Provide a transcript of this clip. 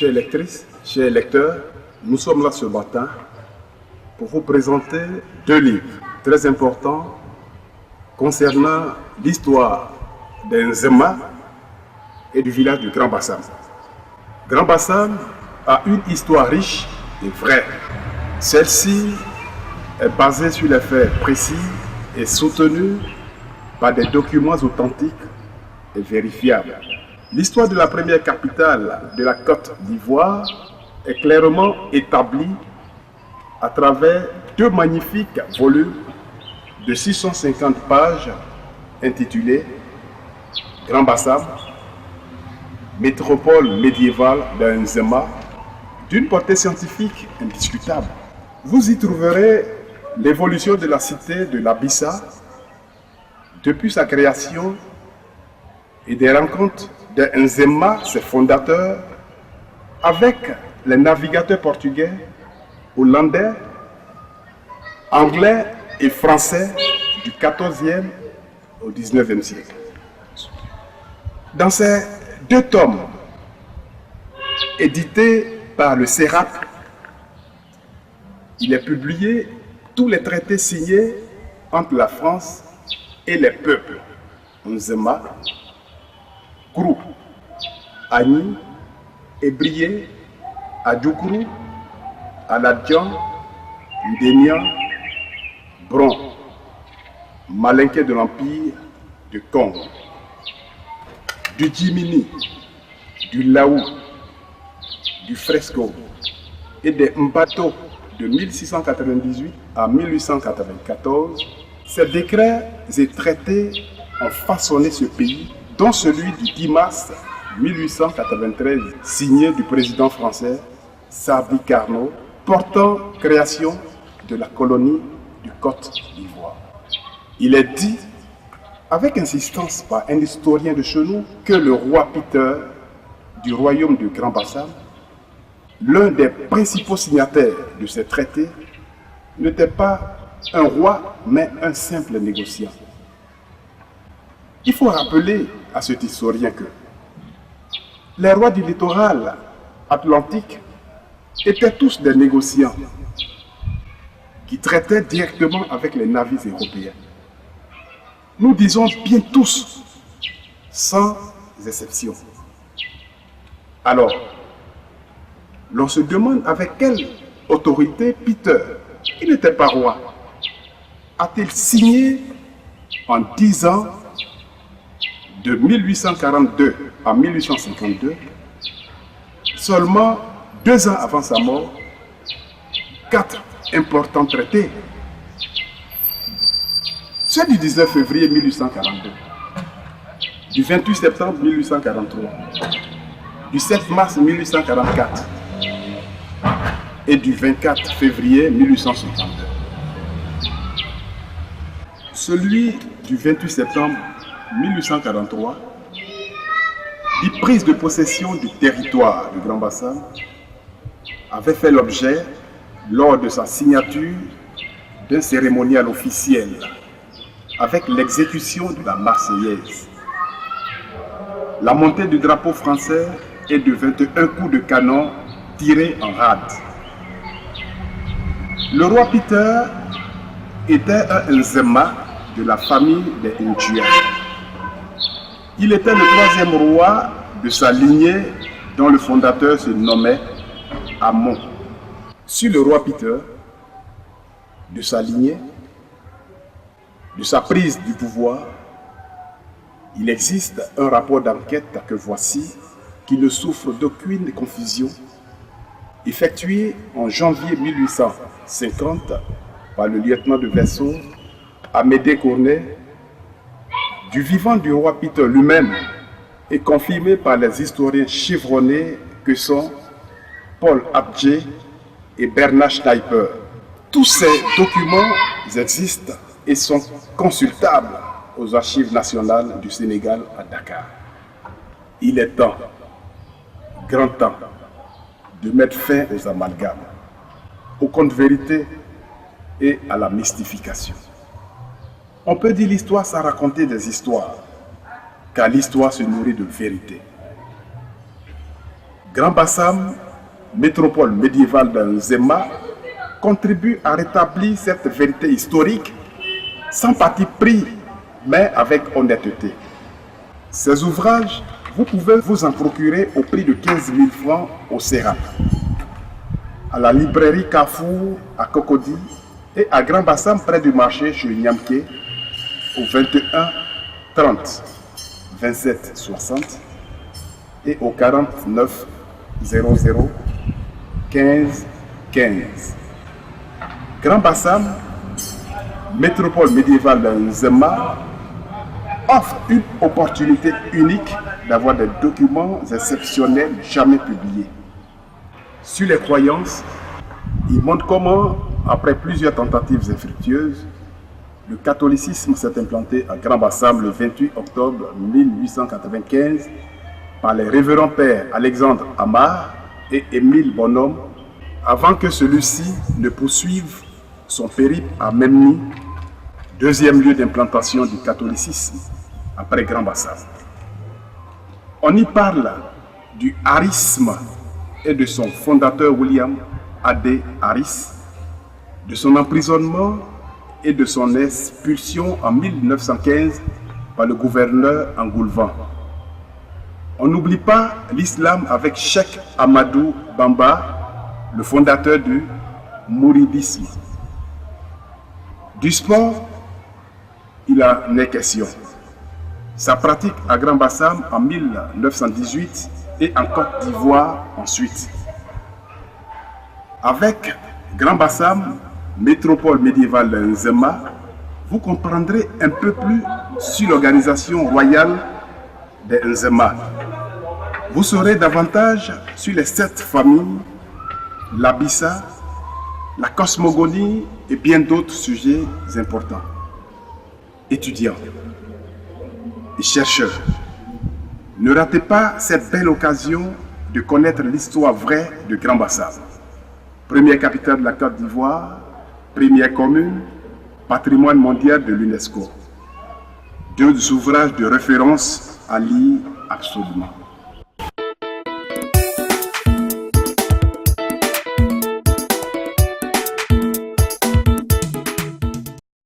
Chères lectrices, chers lecteurs, nous sommes là ce matin pour vous présenter deux livres très importants concernant l'histoire des Nzema et du village du Grand Bassam. Grand Bassam a une histoire riche et vraie. Celle-ci est basée sur les faits précis et soutenue par des documents authentiques et vérifiables. L'histoire de la première capitale de la Côte d'Ivoire est clairement établie à travers deux magnifiques volumes de 650 pages intitulés Grand Bassam, métropole médiévale d'un Nzema, d'une portée scientifique indiscutable. Vous y trouverez l'évolution de la cité de l'Abissa depuis sa création et des rencontres de Nzema, ses fondateurs, avec les navigateurs portugais, hollandais, anglais et français du XIVe au XIXe siècle. Dans ces deux tomes, édités par le CERAP, il est publié tous les traités signés entre la France et les peuples Nzema, Krou, Agni, Ebrié, Adjoukru, Aladjan, Ndénian, Bron, Malinké de l'Empire de Congo, du Djimini, du Laou, du Fresco et des Mbato de 1698 à 1894, ces décrets et traités ont façonné ce pays, dont celui du 10 mars 1893, signé du président français Sadi Carnot, portant création de la colonie de Côte d'Ivoire. Il est dit, avec insistance par un historien de chez nous, que le roi Peter du royaume du Grand Bassam, l'un des principaux signataires de ces traités, n'était pas un roi, mais un simple négociant. Il faut rappeler à cet historien que les rois du littoral atlantique étaient tous des négociants qui traitaient directement avec les navires européens. Nous disons bien tous, sans exception. Alors, l'on se demande avec quelle autorité Peter, qui n'était pas roi, a-t-il signé en 10 ans, de 1842 à 1852, seulement 2 ans avant sa mort, 4 importants traités. Ceux du 19 février 1842, du 28 septembre 1843, du 7 mars 1844 et du 24 février 1852. Celui du 28 septembre 1843 dit prise de possession du territoire du Grand Bassam avait fait l'objet, lors de sa signature, d'un cérémonial officiel avec l'exécution de la Marseillaise, la montée du drapeau français et de 21 coups de canon tirés en rade. Le roi Peter était un Nzema de la famille des Ndjouya. Il était le 3e roi de sa lignée dont le fondateur se nommait Amon. Sur le roi Peter, de sa lignée, de sa prise du pouvoir, il existe un rapport d'enquête que voici, qui ne souffre d'aucune confusion, effectué en janvier 1850 par le lieutenant de vaisseau Amédée Cornet, du vivant du roi Peter lui-même, et confirmé par les historiens chevronnés que sont Paul Abdje et Bernard Schneiper. Tous ces documents existent et sont consultables aux archives nationales du Sénégal à Dakar. Il est temps, grand temps, de mettre fin aux amalgames, aux contes-vérités et à la mystification. On peut dire l'histoire sans raconter des histoires, car l'histoire se nourrit de vérité. Grand Bassam, métropole médiévale de Nzema, contribue à rétablir cette vérité historique sans parti pris, mais avec honnêteté. Ces ouvrages, vous pouvez vous en procurer au prix de 15 000 francs au Serap, à la librairie Carrefour à Cocody et à Grand Bassam près du marché chez Niamké au 21 30 27 60 et au 49 00 15 15. Grand Bassam, métropole médiévale de Nzema, offre une opportunité unique d'avoir des documents exceptionnels jamais publiés. Sur les croyances, il montre comment, après plusieurs tentatives infructueuses, le catholicisme s'est implanté à Grand Bassam le 28 octobre 1895 par les révérends pères Alexandre Amar et Émile Bonhomme, avant que celui-ci ne poursuive son périple à Memni, deuxième lieu d'implantation du catholicisme après Grand Bassam. On y parle du harisme et de son fondateur William A.D. Harris, de son emprisonnement et de son expulsion en 1915 par le gouverneur Angoulvan. On n'oublie pas l'islam avec Cheikh Ahmadou Bamba, le fondateur du mouridisme. Du sport, il en est question. Sa pratique à Grand Bassam en 1918 et en Côte d'Ivoire ensuite. Avec Grand Bassam, métropole médiévale de Nzema, vous comprendrez un peu plus sur l'organisation royale de Nzema. Vous saurez davantage sur les 7 familles, l'Abissa, la cosmogonie et bien d'autres sujets importants. Étudiants et chercheurs, ne ratez pas cette belle occasion de connaître l'histoire vraie de Grand Bassam. Première capitale de la Côte d'Ivoire, première commune, patrimoine mondial de l'UNESCO. 2 ouvrages de référence à lire absolument.